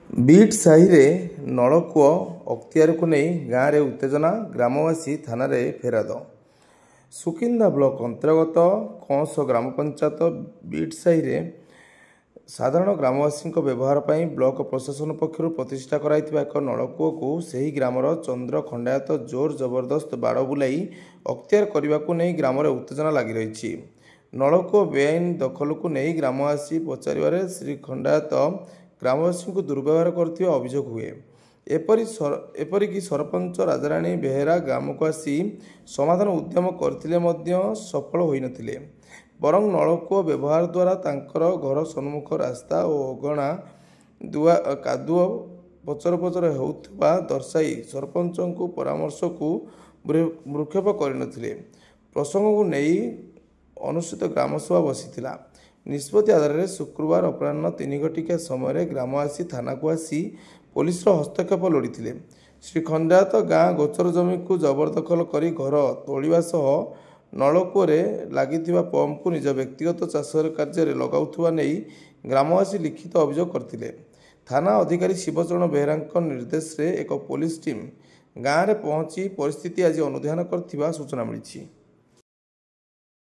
Beet ସାହିରେ ନଳକୂଅ ଅକ୍ତିଆରକୁ ନେଇ ଗାଁରେ ଉତ୍ତେଜନା, ଗ୍ରାମବାସୀ ଥାନାରେ ଫେରାଦ। ସୁକିନ୍ଦା ବ୍ଲକ ଅନ୍ତର୍ଗତ କଅଁସ ଗ୍ରାମପଞ୍ଚାୟତ ବିଟ୍ ସାହିରେ ସାଧାରଣ ଗ୍ରାମବାସୀଙ୍କ ବ୍ୟବହାର ପାଇଁ ବ୍ଲକ ପ୍ରଶାସନ ପକ୍ଷରୁ ପ୍ରତିଷ୍ଠା କରାଯାଇଥିବା ଏକ ନଳକୂଅକୁ ସେହି ଗ୍ରାମର ଚନ୍ଦ୍ର ଖଣ୍ଡାୟତ ଜୋର ଜବରଦସ୍ତ ବାଡ଼ ବୁଲାଇ ଅକ୍ତିଆର କରିବାକୁ ନେଇ ଗ୍ରାମରେ ଉତ୍ତେଜନା ଲାଗି ରହିଛି। ନଳକୂଅ ବେଆଇନ ଦଖଲକୁ ନେଇ ଗ୍ରାମବାସୀ ପଚାରିବାରେ ଶ୍ରୀ ଖଣ୍ଡାୟତ ଗ୍ରାମବାସୀଙ୍କୁ ଦୁର୍ବ୍ୟବହାର କରୁଥିବା ଅଭିଯୋଗ ହୁଏ। ଏପରିକି ସରପଞ୍ଚ ରାଜାରାଣୀ ବେହେରା ଗ୍ରାମକୁ ଆସି ସମାଧାନ ଉଦ୍ୟମ କରିଥିଲେ ମଧ୍ୟ ସଫଳ ହୋଇନଥିଲେ। ବରଂ ନଳକୂଅ ବ୍ୟବହାର ଦ୍ୱାରା ତାଙ୍କର ଘର ସମ୍ମୁଖ ରାସ୍ତା ଓ ଅଗଣା କାଦୁଅ ପଚର ହେଉଥିବା ଦର୍ଶାଇ ସରପଞ୍ଚଙ୍କୁ ପରାମର୍ଶକୁ ଭ୍ରୂକ୍ଷେପ କରିନଥିଲେ। ପ୍ରସଙ୍ଗକୁ ନେଇ ଅନୁଷ୍ଠିତ ଗ୍ରାମସଭା ବସିଥିଲା। ନିଷ୍ପତ୍ତି ଆଧାରରେ ଶୁକ୍ରବାର ଅପରାହ୍ନ 3 ଘଟିକା ସମୟରେ ଗ୍ରାମବାସୀ ଥାନାକୁ ଆସି ପୋଲିସର ହସ୍ତକ୍ଷେପ ଲୋଡ଼ିଥିଲେ। ଶ୍ରୀ ଖଣ୍ଡାୟତ ଗାଁ ଗୋଚର ଜମିକୁ ଜବରଦଖଲ କରି ଘର ତୋଳିବା ସହ ନଳକୂଅରେ ଲାଗିଥିବା ପମ୍ପକୁ ନିଜ ବ୍ୟକ୍ତିଗତ ଚାଷ କାର୍ଯ୍ୟରେ ଲଗାଉଥିବା ନେଇ ଗ୍ରାମବାସୀ ଲିଖିତ ଅଭିଯୋଗ କରିଥିଲେ। ଥାନା ଅଧିକାରୀ ଶିବଚରଣ ବେହେରାଙ୍କ ନିର୍ଦ୍ଦେଶରେ ଏକ ପୋଲିସ ଟିମ୍ ଗାଁରେ ପହଞ୍ଚି ପରିସ୍ଥିତି ଆଜି ଅନୁଧ୍ୟାନ କରିଥିବା ସୂଚନା ମିଳିଛି।